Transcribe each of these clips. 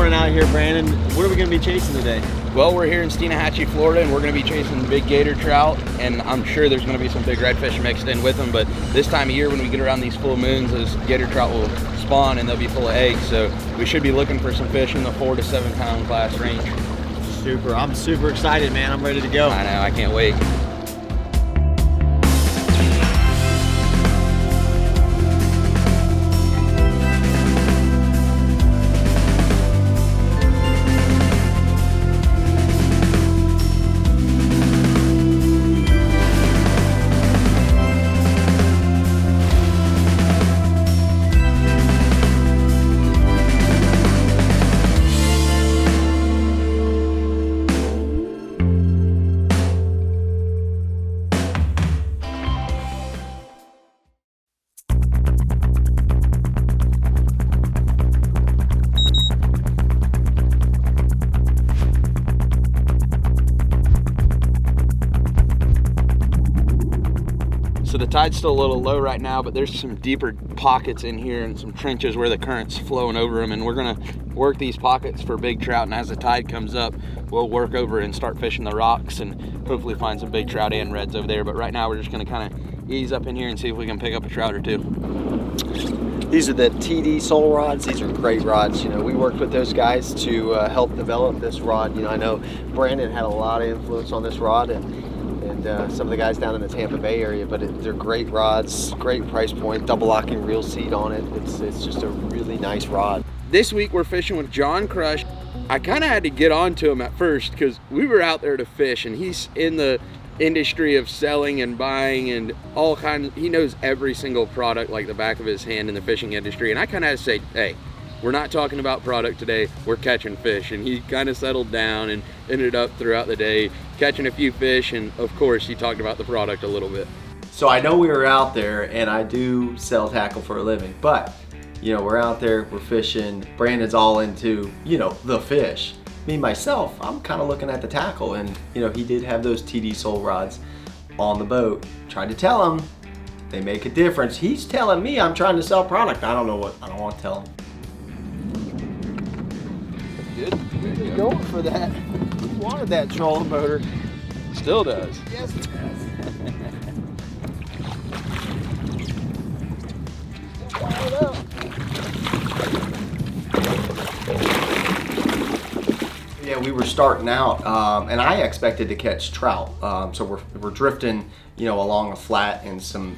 exploring out here, Brandon. What are we going to be chasing today? Well, we're here in Steinhatchee, Florida, and we're going to be chasing big gator trout, and I'm sure there's going to be some big redfish mixed in with them, but this time of year when we get around these full moons, those gator trout will spawn and they'll be full of eggs, so we should be looking for some fish in the 4 to 7 pound class range. Super. I'm super excited, man. I'm ready to go. I know, I can't wait. So the tide's still a little low right now, but there's some deeper pockets in here and some trenches where the current's flowing over them, and we're gonna work these pockets for big trout, and as the tide comes up, we'll work over and start fishing the rocks and hopefully find some big trout and reds over there. But right now we're just gonna kind of ease up in here and see if we can pick up a trout or two. These are the TD Soul rods. These are great rods. You know, we worked with those guys to help develop this rod. You know, I know Brandon had a lot of influence on this rod, and some of the guys down in the Tampa Bay area, but they're great rods, great price point, double locking reel seat on it. It's just a really nice rod. This week we're fishing with John Crush. I kind of had to get on to him at first because we were out there to fish, and he's in the industry of selling and buying and all kinds. He knows every single product like the back of his hand in the fishing industry, and I kind of had to say, hey, we're not talking about product today, we're catching fish. And he kind of settled down and ended up throughout the day catching a few fish, and of course he talked about the product a little bit. So I know we were out there, and I do sell tackle for a living, but you know, we're out there, we're fishing. Brandon's all into, you know, the fish. Me, myself, I'm kind of looking at the tackle, and you know, he did have those TD Soul rods on the boat. Tried to tell him they make a difference. He's telling me I'm trying to sell product. I don't know what, I don't want to tell him. Good. He's going for that. He wanted that trolling motor. Still does. Yes, it does. Fire it up. Yeah, we were starting out, and I expected to catch trout. So we're drifting, you know, along a flat and some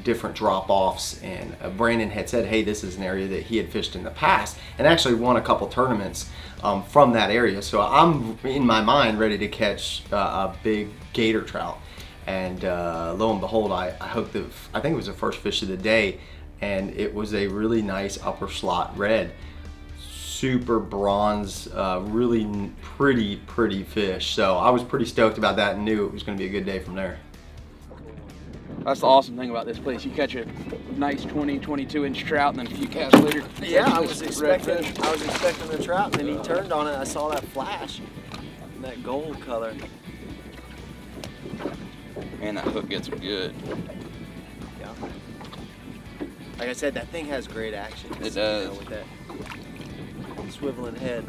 different drop-offs. And Brandon had said, hey, this is an area that he had fished in the past, and actually won a couple tournaments from that area. So I'm in my mind ready to catch a big gator trout. And lo and behold, I hooked I think it was the first fish of the day, and it was a really nice upper slot red. Super bronze, really pretty fish. So I was pretty stoked about that and knew it was going to be a good day from there. That's the awesome thing about this place. You catch a nice 20, 22 inch trout, and then a few casts later. Yeah, I was expecting the trout, and then he turned on it. I saw that flash, that gold color. Man, that hook gets good. Yeah. Like I said, that thing has great action. It does. You know, with that swiveling head.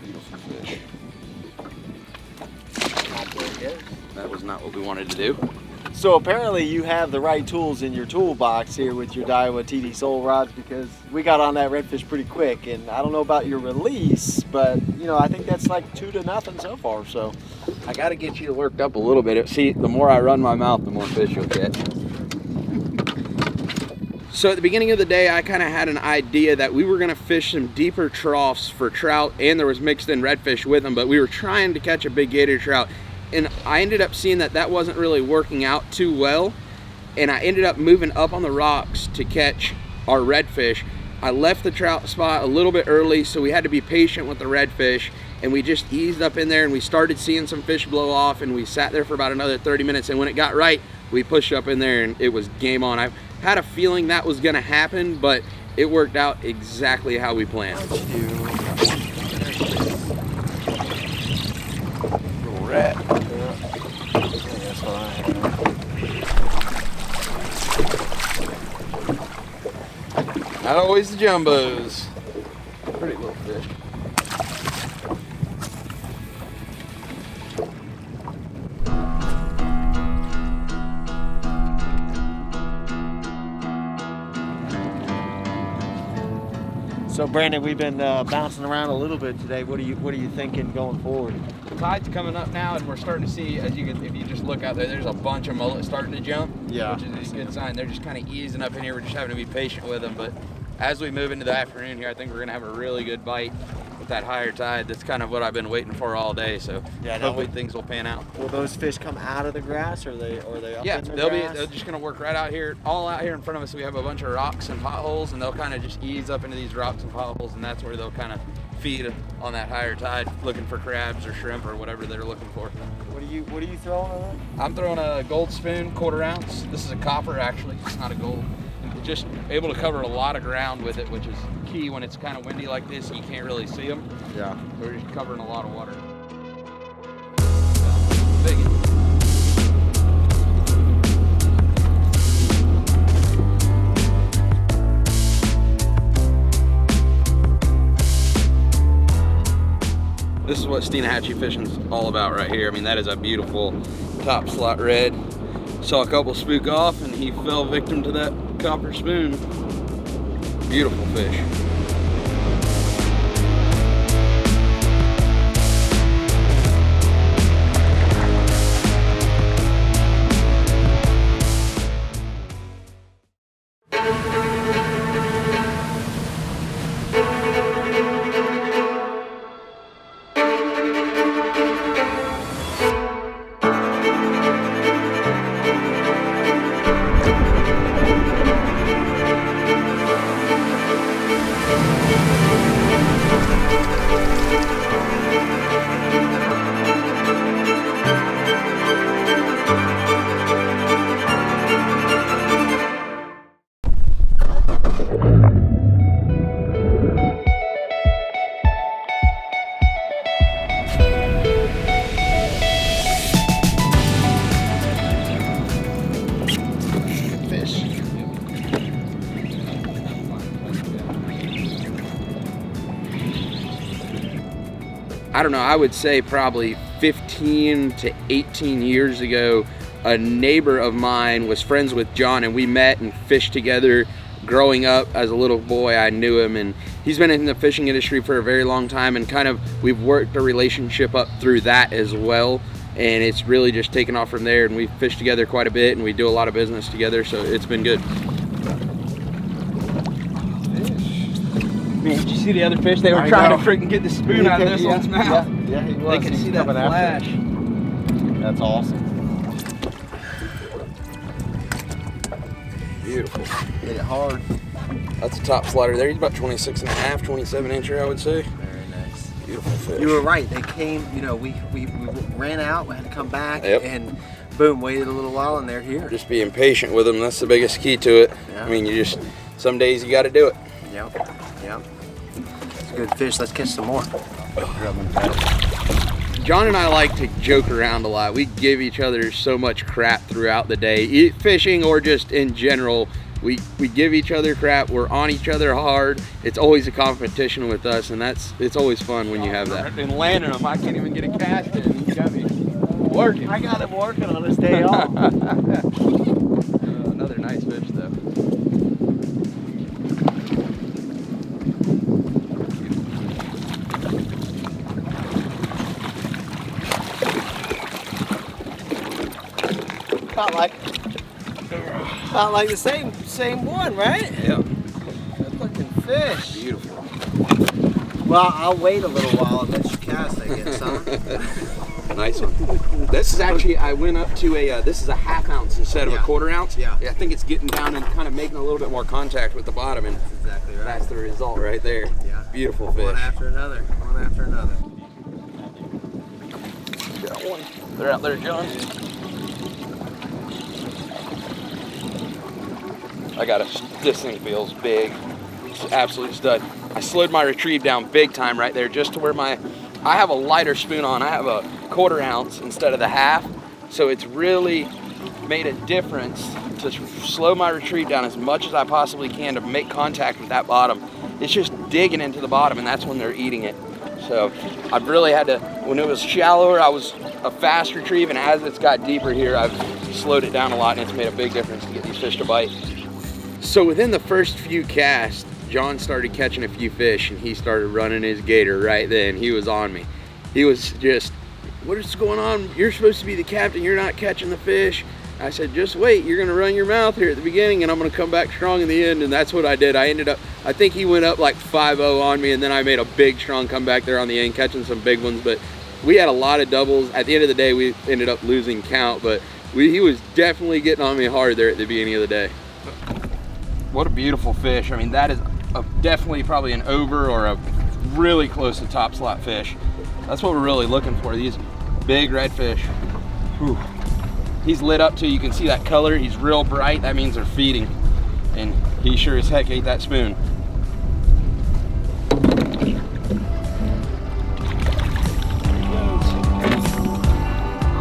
Beautiful fish. There it goes. That was not what we wanted to do. So apparently you have the right tools in your toolbox here with your Daiwa TD Soul rods, because we got on that redfish pretty quick, and I don't know about your release, but you know, I think that's like 2-0 so far. So I got to get you worked up a little bit. See, the more I run my mouth, the more fish you'll catch. So at the beginning of the day, I kind of had an idea that we were going to fish some deeper troughs for trout, and there was mixed in redfish with them, but we were trying to catch a big gator trout. And I ended up seeing that wasn't really working out too well, and I ended up moving up on the rocks to catch our redfish. I left the trout spot a little bit early, so we had to be patient with the redfish, and we just eased up in there, and we started seeing some fish blow off, and we sat there for about another 30 minutes, and when it got right, we pushed up in there, and it was game on. I had a feeling that was going to happen, but it worked out exactly how we planned. little rat. Yeah. That's what I have. Not always the jumbos. Pretty little fish. So Brandon, we've been bouncing around a little bit today. What are you thinking going forward? The tide's coming up now, and we're starting to see, if you just look out there, there's a bunch of mullets starting to jump, Yeah. which is a good sign. They're just kind of easing up in here. We're just having to be patient with them. But as we move into the afternoon here, I think we're going to have a really good bite with that higher tide. That's kind of what I've been waiting for all day. So Yeah, hopefully things will pan out. Will those fish come out of the grass, or are they up Yeah, in the they're grass? just going to work right out here, all out here in front of us. We have a bunch of rocks and potholes, and they'll kind of just ease up into these rocks and potholes, and that's where they'll kind of feed on that higher tide, looking for crabs or shrimp or whatever they're looking for. What are you throwing on that? I'm throwing a gold spoon, 1/4 ounce. This is a copper, actually. It's not a gold. It's just able to cover a lot of ground with it, which is key when it's kind of windy like this and you can't really see them. Yeah. We're just covering a lot of water. Big. This is what Steinhatchee fishing's all about right here. I mean, that is a beautiful top slot red. Saw a couple spook off and he fell victim to that copper spoon. Beautiful fish. I don't know, I would say probably 15 to 18 years ago, a neighbor of mine was friends with John and we met and fished together growing up. As a little boy, I knew him, and he's been in the fishing industry for a very long time, and kind of we've worked a relationship up through that as well. And it's really just taken off from there, and we fish together quite a bit and we do a lot of business together, so it's been good. Man, did you see the other fish? They were trying to freaking get the spoon out of this one's mouth. Yeah, he was. They could see that flash. That's awesome. Beautiful. Hit it hard. That's a top slider there. He's about 26 and a half, 27 incher, I would say. Very nice. Beautiful fish. You were right. They came, you know, we ran out, we had to come back, Yep. and boom, waited a little while, and they're here. Just being patient with them. That's the biggest key to it. Yeah. I mean, some days you got to do it. Yep. Yep. It's a good fish. Let's catch some more. John and I like to joke around a lot. We give each other so much crap throughout the day, fishing or just in general. We give each other crap. We're on each other hard. It's always a competition with us, and it's always fun when you have that. And landing them, I can't even get a cast in. You got me working. I got him working on his day off. Another nice fish, though. About like the same one, right? Yeah. Good looking fish. Beautiful. Well, I'll wait a little while and let you cast, I guess, huh? Nice one. This is actually, I went up to this is a 1/2 ounce instead of a 1/4 ounce. Yeah. I think it's getting down and kind of making a little bit more contact with the bottom, and That's exactly right. that's the result right there. Yeah. Beautiful fish. One after another. One after another. Got one. They're out there, John. I got this thing feels big. It's an absolute stud. I slowed my retrieve down big time right there, just to where I have a lighter spoon on. I have a 1/4 ounce instead of the 1/2. So it's really made a difference to slow my retrieve down as much as I possibly can to make contact with that bottom. It's just digging into the bottom, and that's when they're eating it. So I've really had to, when it was shallower, I was a fast retrieve, and as it's got deeper here, I've slowed it down a lot, and it's made a big difference to get these fish to bite. So within the first few casts, John started catching a few fish and he started running his gator right then. He was on me. He was just, what is going on? You're supposed to be the captain, you're not catching the fish. I said, just wait, you're gonna run your mouth here at the beginning and I'm gonna come back strong in the end, and that's what I did. I think he went up like 5-0 on me, and then I made a big strong comeback there on the end, catching some big ones, but we had a lot of doubles. At the end of the day, we ended up losing count, but he was definitely getting on me hard there at the beginning of the day. What a beautiful fish. I mean, that is definitely probably an over or a really close to top slot fish. That's what we're really looking for, these big redfish. Whew. He's lit up too, you can see that color, he's real bright, that means they're feeding. And he sure as heck ate that spoon.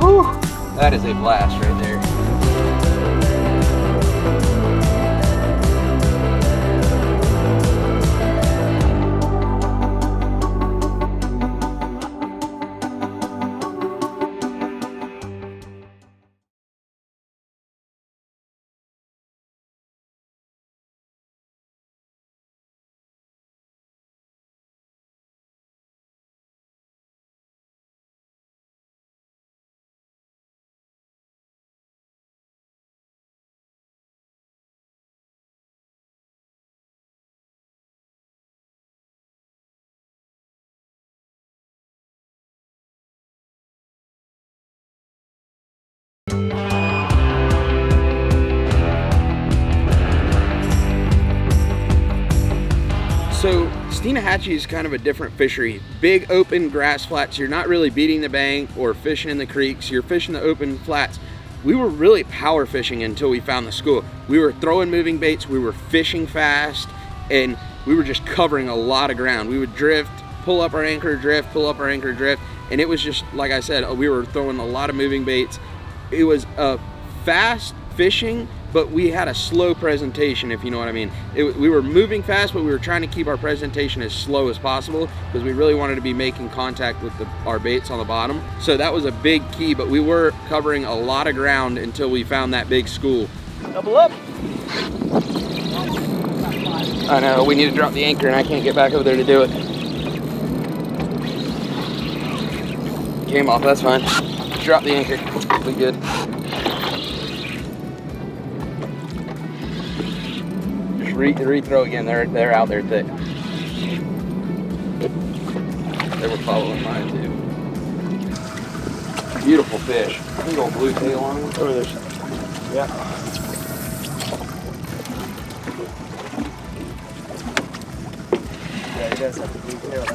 Whew. That is a blast right there. So Steinhatchee is kind of a different fishery. Big open grass flats. You're not really beating the bank or fishing in the creeks. You're fishing the open flats. We were really power fishing until we found the school. We were throwing moving baits, we were fishing fast, and we were just covering a lot of ground. We would drift, pull up our anchor, drift, pull up our anchor, drift, and it was just, like I said, we were throwing a lot of moving baits. It was fast fishing, but we had a slow presentation, if you know what I mean. We were moving fast, but we were trying to keep our presentation as slow as possible because we really wanted to be making contact with our baits on the bottom. So that was a big key, but we were covering a lot of ground until we found that big school. Double up. I know, we need to drop the anchor and I can't get back over there to do it. Came off, that's fine. Drop the anchor, we good. Rethrow again. They're out there thick. They were following mine too. Beautiful fish. Big old blue tail on them. Oh, there's. Yeah. Yeah, he does have the blue tail.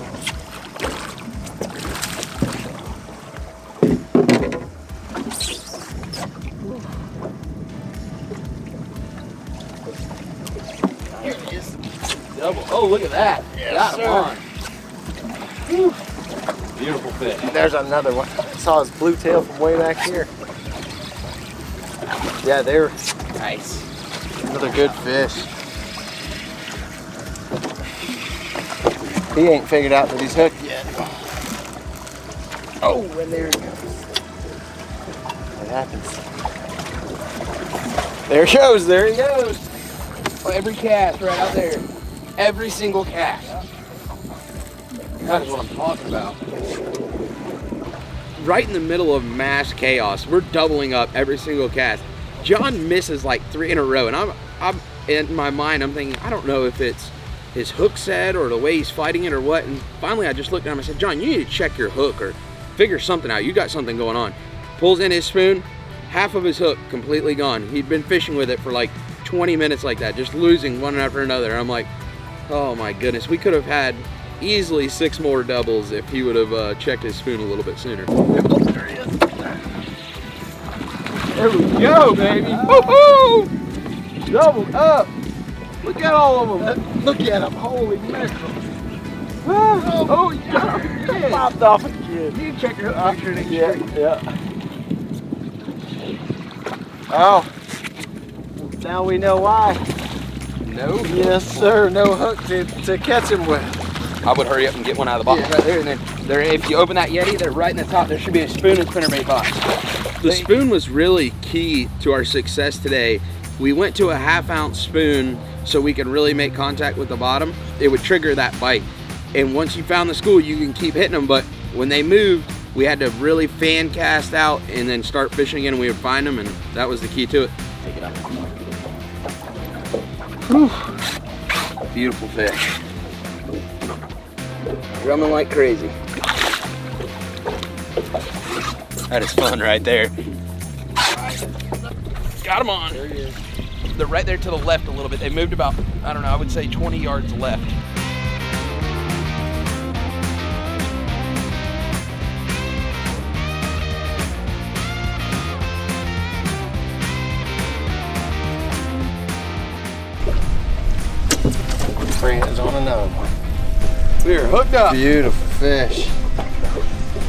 Oh, look at that. Yes, got him sir. on. Whew. Beautiful fish. There's another one. I saw his blue tail from way back here. Yeah, they're Nice. another good fish. He ain't figured out that he's hooked yet. Oh, and there it goes. It happens. There it goes. There he goes. Every cast right out there. Every single cast. That is what I'm talking about. Right in the middle of mass chaos, we're doubling up every single cast. John misses like 3 in a row, and I'm in my mind, I'm thinking, I don't know if it's his hook set or the way he's fighting it or what. And finally, I just looked at him. I said, John, you need to check your hook or figure something out. You got something going on. Pulls in his spoon, half of his hook completely gone. He'd been fishing with it for like 20 minutes like that, just losing one after another. I'm like, oh my goodness, we could have had easily 6 more doubles if he would have checked his spoon a little bit sooner. There he is. There we go, baby. Woohoo! Doubled up. Look at all of them. Look at him. Holy mackerel. Oh, yeah. Popped off again. You check your hook picture and Yeah. Oh. Now we know why. No. Yes, sir. No hook to catch him with. I would hurry up and get one out of the box right there. And then if you open that Yeti, they're right in the top. There should be a spoon and spinnerbait box. The spoon was really key to our success today. We went to a 1/2 ounce spoon so we could really make contact with the bottom. It would trigger that bite. And once you found the school, you can keep hitting them, but when they moved, we had to really fan cast out and then start fishing again, and we would find them, and that was the key to it. Take it out. Whew. Beautiful fish. Drumming like crazy. That is fun right there. Got him on. There he is. They're right there to the left a little bit. They moved about, I don't know, I would say 20 yards left. Brandon's on another one. We're hooked up. Beautiful fish.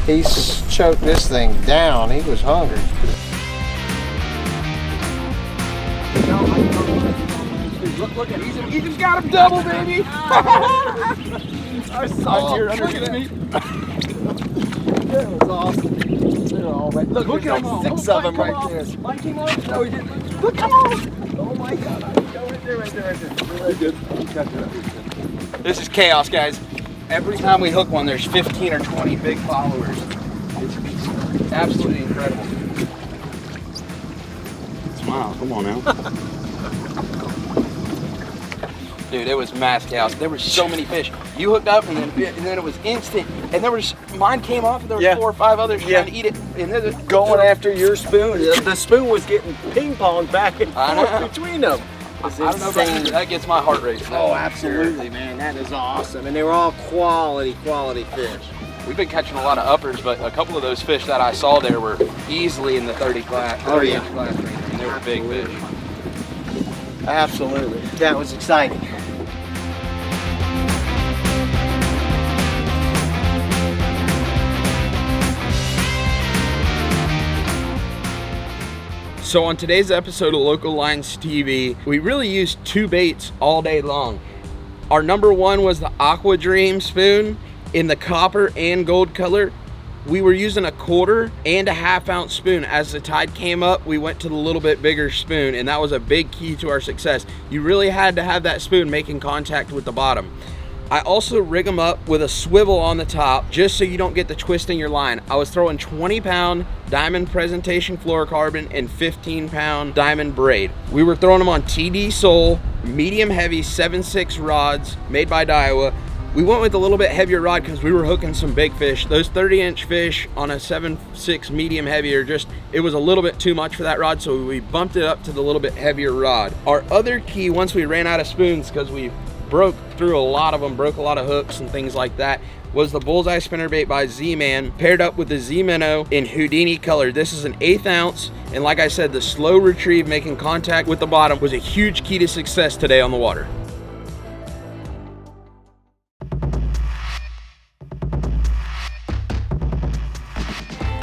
He's choked this thing down. He was hungry. Look at him. He just got him double, baby. I saw you underneath me. That was awesome. They're all right. Look Look there's at like him. 6 of them right there. Mine came off. No, he didn't. Look at them. Oh my God. Go right there, right there, right there. Really good. He's got that. This is chaos, guys. Every time we hook one, there's 15 or 20 big followers. It's absolutely incredible. Smile, come on now. Dude, it was mass chaos. There were so many fish. You hooked up and then it was instant. And there was, mine came off and there was 4 or 5 others trying to eat it. And they're Going after your spoon. The spoon was getting ping-ponged back and forth between them. I don't know about you, that gets my heart racing. Oh, absolutely, man. That is awesome. And they were all quality fish. We've been catching a lot of uppers, but a couple of those fish that I saw there were easily in the 30 class. Oh, yeah. Class range, and they were big fish. Absolutely. That was exciting. So on today's episode of Local Lines TV, we really used 2 baits all day long. Our number 1 was the Aqua Dream spoon in the copper and gold color. We were using a 1/4 and a 1/2 ounce spoon. As the tide came up, we went to the little bit bigger spoon, and that was a big key to our success. You really had to have that spoon making contact with the bottom. I also rig them up with a swivel on the top just so you don't get the twist in your line. I was throwing 20-pound diamond presentation fluorocarbon and 15-pound diamond braid. We were throwing them on TD Sole, medium heavy 7/6 rods made by Daiwa. We went with a little bit heavier rod because we were hooking some big fish. Those 30-inch fish on a 7/6 medium heavy are just, it was a little bit too much for that rod, so we bumped it up to the little bit heavier rod. Our other key, once we ran out of spoons, because we broke through a lot of them, broke a lot of hooks and things like that, was the Bullseye Spinnerbait by Z-Man, paired up with the Z-Minnow in Houdini color. This is an 1/8 ounce, and like I said, the slow retrieve making contact with the bottom was a huge key to success today on the water.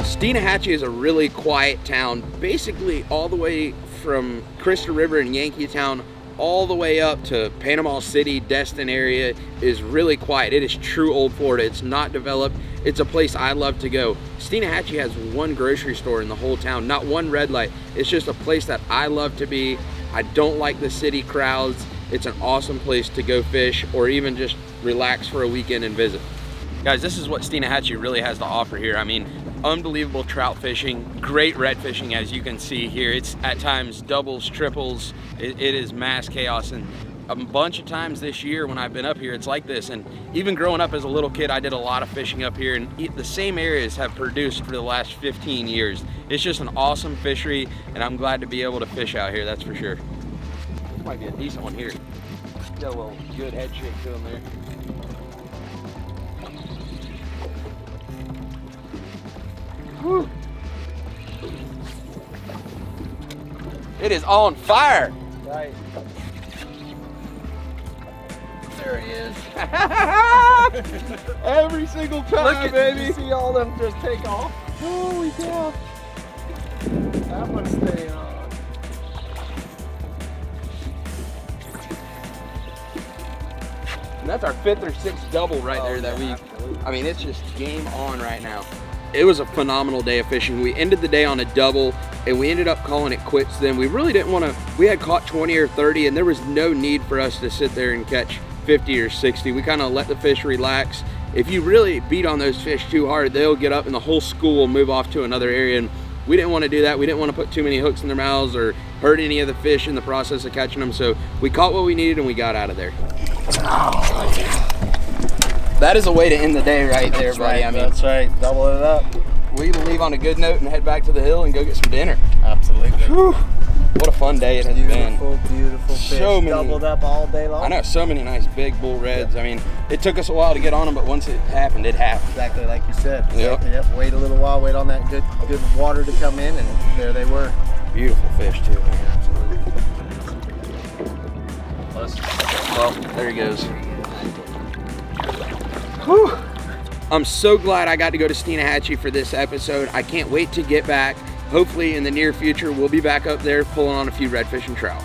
Steinhatchee is a really quiet town, basically all the way from Crystal River and Yankeetown all the way up to Panama City, Destin area is really quiet. It is true old Florida. It's not developed. It's a place I love to go. Steinhatchee has 1 grocery store in the whole town, not 1 red light. It's just a place that I love to be. I don't like the city crowds. It's an awesome place to go fish or even just relax for a weekend and visit. Guys, this is what Steinhatchee really has to offer here. I mean, unbelievable trout fishing, great red fishing as you can see here. It's at times doubles, triples. It is mass chaos, and a bunch of times this year when I've been up here, it's like this. And even growing up as a little kid, I did a lot of fishing up here, and the same areas have produced for the last 15 years. It's just an awesome fishery, and I'm glad to be able to fish out here, that's for sure. Might be a decent one here. Got a little good head shake to him there. Whew. It is on fire. Right. There he is. Every single time, Look at, baby. You see all them just take off? Holy cow. That one's staying on. And that's our 5th or 6th double right there that we, I mean, it's just game on right now. It was a phenomenal day of fishing. We ended the day on a double. and we ended up calling it quits then. We really didn't want to, we had caught 20 or 30 and there was no need for us to sit there and catch 50 or 60. We kind of let the fish relax. If you really beat on those fish too hard, they'll get up and the whole school will move off to another area, and we didn't want to do that. We didn't want to put too many hooks in their mouths or hurt any of the fish in the process of catching them. So we caught what we needed and we got out of there. That is a way to end the day right there, buddy. Right, I mean, that's right. Double it up. We leave on a good note and head back to the hill and go get some dinner. Absolutely. Whew. What a fun day it has been. Beautiful fish. So many, doubled up all day long. I know, so many nice big bull reds. I mean, it took us a while to get on them, but once it happened, it happened. Exactly like you said. Yep. Yep. Wait a little while. Wait on that good water to come in, and there they were. Beautiful fish too. Absolutely. Well, there he goes. Whew. I'm so glad I got to go to Steinhatchee for this episode. I can't wait to get back. Hopefully in the near future, we'll be back up there pulling on a few redfish and trout.